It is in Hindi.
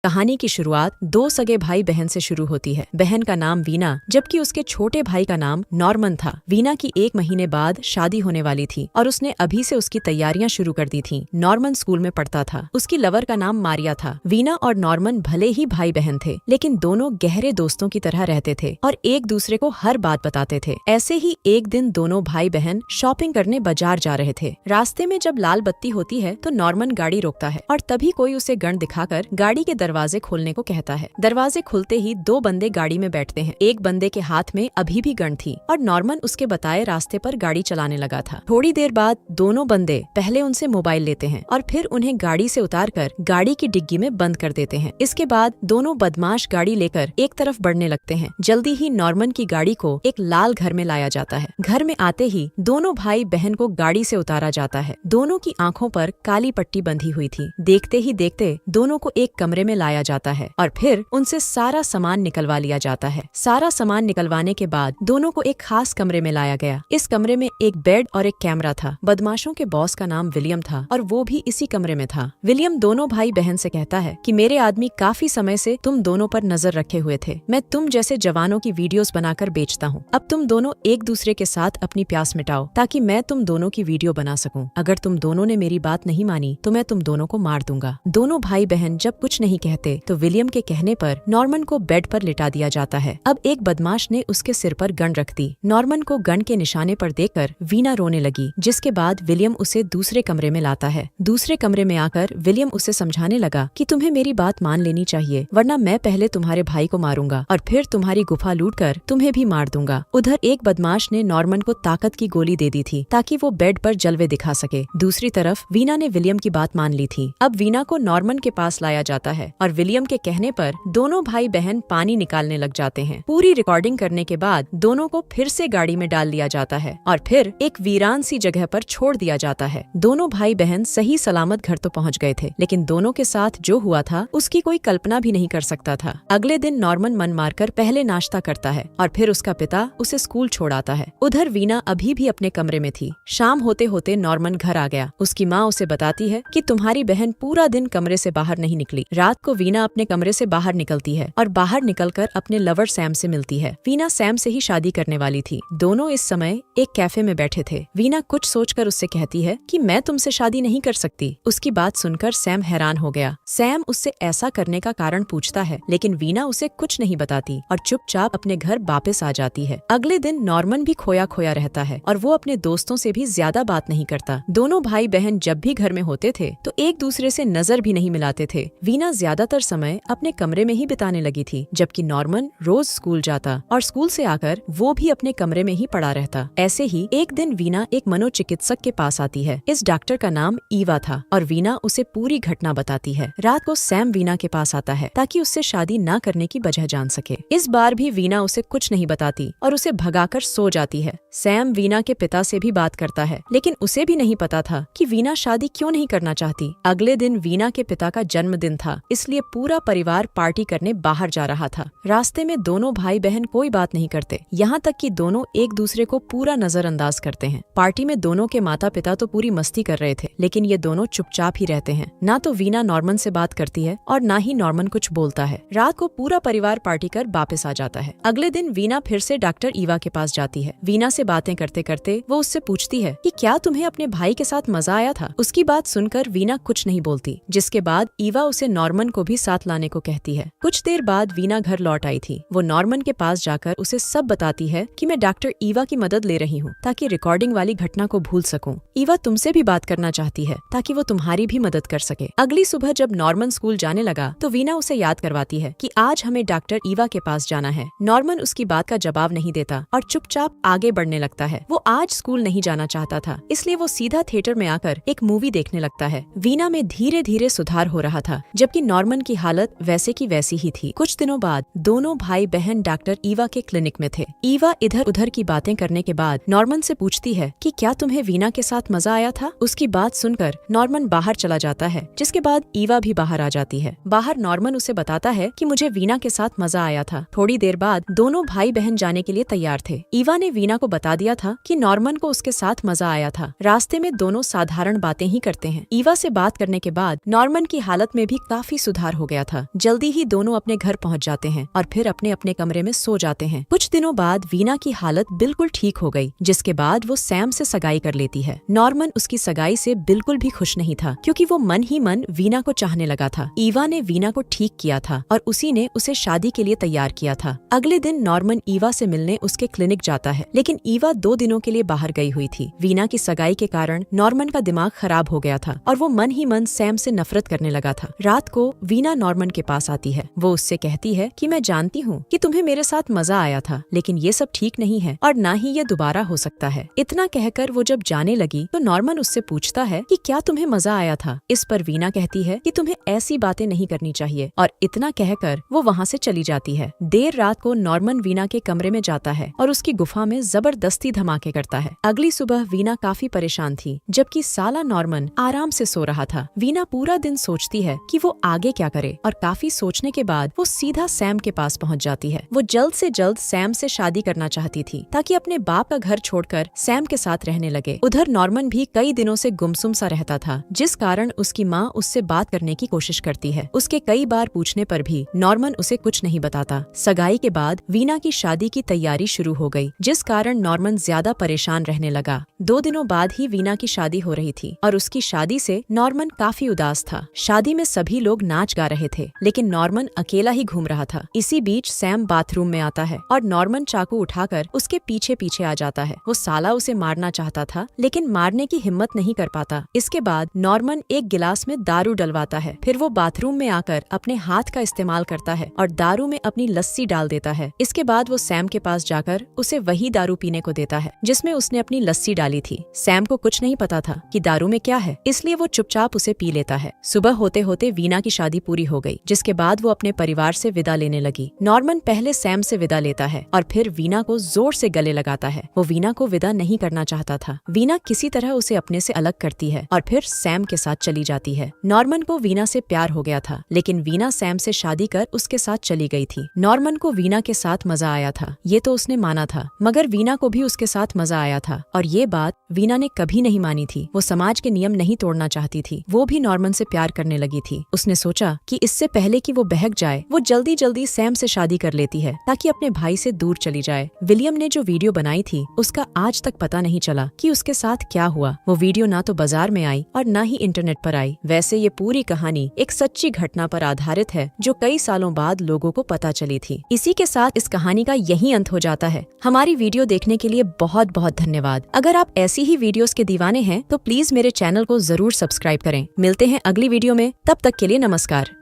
कहानी की शुरुआत दो सगे भाई बहन से शुरू होती है। बहन का नाम वीना जबकि उसके छोटे भाई का नाम नॉर्मन था। वीना की 1 महीने बाद शादी होने वाली थी और उसने अभी से उसकी तैयारियां शुरू कर दी थीं। नॉर्मन स्कूल में पढ़ता था। उसकी लवर का नाम मारिया था। वीना और नॉर्मन भले ही भाई बहन थे, लेकिन दोनों गहरे दोस्तों की तरह रहते थे और एक दूसरे को हर बात बताते थे। ऐसे ही एक दिन दोनों भाई बहन शॉपिंग करने बाजार जा रहे थे। रास्ते में जब लाल बत्ती होती है तो नॉर्मन गाड़ी रोकता है और तभी कोई उसे गन दिखाकर गाड़ी के दरवाजे खोलने को कहता है। दरवाजे खुलते ही 2 बंदे गाड़ी में बैठते हैं। एक बंदे के हाथ में अभी भी गन थी और नॉर्मन उसके बताए रास्ते पर गाड़ी चलाने लगा था। थोड़ी देर बाद दोनों बंदे पहले उनसे मोबाइल लेते हैं और फिर उन्हें गाड़ी से उतारकर गाड़ी की डिग्गी में बंद कर देते हैं। इसके बाद दोनों बदमाश गाड़ी लेकर एक तरफ बढ़ने लगते हैं। जल्दी ही नॉर्मन की गाड़ी को एक लाल घर में लाया जाता है। घर में आते ही दोनों भाई बहन को गाड़ी से उतारा जाता है। दोनों की आंखों पर काली पट्टी बंधी हुई थी। देखते ही देखते दोनों को एक कमरे में लाया जाता है और फिर उनसे सारा सामान निकलवा लिया जाता है। सारा सामान निकलवाने के बाद दोनों को एक खास कमरे में लाया गया। इस कमरे में एक बेड और एक कैमरा था। बदमाशों के बॉस का नाम विलियम था और वो भी इसी कमरे में था। विलियम दोनों भाई बहन से कहता है कि मेरे आदमी काफी समय से तुम दोनों पर नजर रखे हुए थे। मैं तुम जैसे जवानों की वीडियोस बनाकर बेचता हूँ। अब तुम दोनों एक दूसरे के साथ अपनी प्यास मिटाओ ताकि मैं तुम दोनों की वीडियो बना सकूं। अगर तुम दोनों ने मेरी बात नहीं मानी तो मैं तुम दोनों को मार दूंगा। दोनों भाई बहन जब कुछ नहीं कहते तो विलियम के कहने पर नॉर्मन को बेड पर लिटा दिया जाता है। अब एक बदमाश ने उसके सिर पर गन रख दी। नॉर्मन को गन के निशाने पर देखकर वीना रोने लगी, जिसके बाद विलियम उसे दूसरे कमरे में लाता है। दूसरे कमरे में आकर विलियम उसे समझाने लगा कि तुम्हें मेरी बात मान लेनी चाहिए, वरना मैं पहले तुम्हारे भाई को मारूंगा और फिर तुम्हारी गुफा लूटकर तुम्हें भी मार दूंगा। उधर एक बदमाश ने नॉर्मन को ताकत की गोली दे दी थी ताकि वो बेड पर जलवे दिखा सके। दूसरी तरफ वीना ने विलियम की बात मान ली थी। अब वीना को नॉर्मन के पास लाया जाता है और विलियम के कहने पर दोनों भाई बहन पानी निकालने लग जाते हैं। पूरी रिकॉर्डिंग करने के बाद दोनों को फिर से गाड़ी में डाल लिया जाता है और फिर एक वीरान सी जगह पर छोड़ दिया जाता है। दोनों भाई बहन सही सलामत घर तो पहुंच गए थे, लेकिन दोनों के साथ जो हुआ था उसकी कोई कल्पना भी नहीं कर सकता था। अगले दिन नॉर्मन मन मारकर पहले नाश्ता करता है और फिर उसका पिता उसे स्कूल छोड़ आता है। उधर वीना अभी भी अपने कमरे में थी। शाम होते होते नॉर्मन घर आ गया। उसकी माँ उसे बताती है कि तुम्हारी बहन पूरा दिन कमरे से बाहर नहीं निकली। रात को वीना अपने कमरे से बाहर निकलती है और बाहर निकलकर अपने लवर सैम से मिलती है। वीना सैम से ही शादी करने वाली थी। दोनों इस समय एक कैफे में बैठे थे। वीना कुछ सोचकर उससे कहती है कि मैं तुमसे शादी नहीं कर सकती। उसकी बात सुनकर सैम हैरान हो गया। सैम उससे ऐसा करने का कारण पूछता है, लेकिन वीना उसे कुछ नहीं बताती और चुपचाप अपने घर वापस आ जाती है। अगले दिन नॉर्मन भी खोया खोया रहता है और वो अपने दोस्तों से भी ज्यादा बात नहीं करता। दोनों भाई बहन जब भी घर में होते थे तो एक दूसरे से नजर भी नहीं मिलाते थे। वीना ज्यादातर समय अपने कमरे में ही बिताने लगी थी, जबकि नॉर्मन रोज स्कूल जाता और स्कूल से आकर वो भी अपने कमरे में ही पड़ा रहता। ऐसे ही एक दिन वीना एक मनोचिकित्सक के पास आती है। इस डॉक्टर का नाम ईवा था और वीना उसे पूरी घटना बताती है। रात को सैम वीना के पास आता है ताकि उससे शादी न करने की वजह जान सके। इस बार भी वीना उसे कुछ नहीं बताती और उसे भगाकर सो जाती है। सैम वीना के पिता से भी बात करता है, लेकिन उसे भी नहीं पता था कि वीना शादी क्यों नहीं करना चाहती। अगले दिन वीना के पिता का जन्मदिन था, इसलिए पूरा परिवार पार्टी करने बाहर जा रहा था। रास्ते में दोनों भाई बहन कोई बात नहीं करते, यहाँ तक कि दोनों एक दूसरे को पूरा नजरअंदाज करते हैं। पार्टी में दोनों के माता पिता तो पूरी मस्ती कर रहे थे, लेकिन ये दोनों चुपचाप ही रहते हैं। ना तो वीना नॉर्मन से बात करती है और ना ही नॉर्मन कुछ बोलता है। रात को पूरा परिवार पार्टी कर वापस आ जाता है। अगले दिन वीना फिर से डॉक्टर ईवा के पास जाती है। वीना से बातें करते करते वो उससे पूछती है कि क्या तुम्हें अपने भाई के साथ मजा आया था। उसकी बात सुनकर वीना कुछ नहीं बोलती, जिसके बाद ईवा उसे नॉर्मन को भी साथ लाने को कहती है। कुछ देर बाद वीना घर लौट आई थी। वो नॉर्मन के पास जाकर उसे सब बताती है कि मैं डॉक्टर ईवा की मदद ले रही हूँ ताकि रिकॉर्डिंग वाली घटना को भूल सकूं। ईवा तुमसे भी बात करना चाहती है ताकि वो तुम्हारी भी मदद कर सके। अगली सुबह जब नॉर्मन स्कूल जाने लगा तो वीना उसे याद करवाती है कि आज हमें डॉक्टर ईवा के पास जाना है। नॉर्मन उसकी बात का जवाब नहीं देता और चुपचाप आगे बढ़ने लगता है। वो आज स्कूल नहीं जाना चाहता था, इसलिए वो सीधा थिएटर में आकर एक मूवी देखने लगता है। वीना में धीरे धीरे सुधार हो रहा था, जबकि नॉर्मन की हालत वैसे की वैसी ही थी। कुछ दिनों बाद दोनों भाई बहन डॉक्टर ईवा के क्लिनिक में थे। ईवा इधर उधर की बातें करने के बाद नॉर्मन से पूछती है कि क्या तुम्हें वीना के साथ मजा आया था। उसकी बात सुनकर नॉर्मन बाहर चला जाता है, जिसके बाद ईवा भी बाहर आ जाती है। बाहर नॉर्मन उसे बताता है कि मुझे वीना के साथ मजा आया था। थोड़ी देर बाद दोनों भाई बहन जाने के लिए तैयार थे। ईवा ने वीना को बता दिया था कि नॉर्मन को उसके साथ मजा आया था। रास्ते में दोनों साधारण बातें ही करते हैं। ईवा से बात करने के बाद नॉर्मन की हालत में भी काफी सुधार हो गया था। जल्दी ही दोनों अपने घर पहुंच जाते हैं और फिर अपने अपने कमरे में सो जाते हैं। कुछ दिनों बाद वीना की हालत बिल्कुल ठीक हो गई, जिसके बाद वो सैम से सगाई कर लेती है। नॉर्मन उसकी सगाई से बिल्कुल भी खुश नहीं था, क्योंकि वो मन ही मन वीना को चाहने लगा था। ईवा ने वीना को ठीक किया था और उसी ने उसे शादी के लिए तैयार किया था। अगले दिन नॉर्मन ईवा से मिलने उसके क्लिनिक जाता है, लेकिन ईवा 2 दिनों के लिए बाहर गई हुई थी। वीना की सगाई के कारण नॉर्मन का दिमाग खराब हो गया था और वो मन ही मन सैम से नफरत करने लगा था। रात को वीना नॉर्मन के पास आती है। वो उससे कहती है कि मैं जानती हूँ कि तुम्हें मेरे साथ मजा आया था, लेकिन ये सब ठीक नहीं है और ना ही ये दोबारा हो सकता है। इतना कहकर वो जब जाने लगी तो नॉर्मन उससे पूछता है कि क्या तुम्हें मजा आया था। इस पर वीना कहती है कि तुम्हें ऐसी बातें नहीं करनी चाहिए, और इतना कहकर वो वहाँ से चली जाती है। देर रात को नॉर्मन वीना के कमरे में जाता है और उसकी गुफा में जबरदस्ती धमाके करता है। अगली सुबह वीना काफी परेशान थी, जबकि साला नॉर्मन आराम से सो रहा था। वीना पूरा दिन सोचती है कि वो आगे क्या करे, और काफी सोचने के बाद वो सीधा सैम के पास पहुंच जाती है। वो जल्द से जल्द सैम से शादी करना चाहती थी, ताकि अपने बाप का घर छोड़कर सैम के साथ रहने लगे। उधर नॉर्मन भी कई दिनों से गुमसुम सा रहता था, जिस कारण उसकी माँ उससे बात करने की कोशिश करती है। उसके कई बार पूछने पर भी नॉर्मन उसे कुछ नहीं बताता। सगाई के बाद वीना की शादी की तैयारी शुरू हो गई, जिस कारण नॉर्मन ज्यादा परेशान रहने लगा। 2 दिनों बाद ही वीना की शादी हो रही थी और उसकी शादी से नॉर्मन काफी उदास था। शादी में सभी लोग नाच गा रहे थे, लेकिन नॉर्मन अकेला ही घूम रहा था। इसी बीच सैम बाथरूम में आता है और नॉर्मन चाकू उठाकर उसके पीछे पीछे आ जाता है। वो साला उसे मारना चाहता था, लेकिन मारने की हिम्मत नहीं कर पाता। इसके बाद नॉर्मन एक गिलास में दारू डलवाता है। फिर वो बाथरूम में आकर अपने हाथ का इस्तेमाल करता है और दारू में अपनी लस्सी डाल देता है। इसके बाद वो सैम के पास जाकर उसे वही दारू पीने को देता है जिसमें उसने अपनी लस्सी डाली थी। सैम को कुछ नहीं पता था कि दारू में क्या है, इसलिए वो चुपचाप उसे पी लेता है। सुबह होते होते वीना की शादी पूरी हो गई, जिसके बाद वो अपने परिवार से विदा लेने लगी। नॉर्मन पहले सैम से विदा लेता है और फिर वीना को जोर से गले लगाता है। वो वीना को विदा नहीं करना चाहता था। वीना किसी तरह उसे अपने से अलग करती है और फिर सैम के साथ चली जाती है। नॉर्मन को वीना से प्यार हो गया था, लेकिन वीना सैम से शादी कर उसके साथ चली गई थी। नॉर्मन को वीना के साथ मजा आया था, ये तो उसने माना था, मगर वीना को भी उसके साथ मजा आया था, और ये बात वीना ने कभी नहीं मानी थी। वो समाज के नियम नहीं तोड़ना चाहती थी। वो भी नॉर्मन से प्यार करने लगी थी। उसने सोचा कि इससे पहले कि वो बहक जाए, वो जल्दी जल्दी सैम से शादी कर लेती है, ताकि अपने भाई से दूर चली जाए। विलियम ने जो वीडियो बनाई थी, उसका आज तक पता नहीं चला कि उसके साथ क्या हुआ। वो वीडियो ना तो बाजार में आई और ना ही इंटरनेट पर आई। वैसे ये पूरी कहानी एक सच्ची घटना पर आधारित है, जो कई सालों बाद लोगों को पता चली थी। इसी के साथ इस कहानी का यही अंत हो जाता है। हमारी वीडियो देखने के लिए बहुत बहुत धन्यवाद। अगर आप ऐसी ही वीडियोस के दीवाने हैं तो प्लीज मेरे चैनल को जरूर सब्सक्राइब करें। मिलते हैं अगली वीडियो में, तब तक के लिए नमस्कार।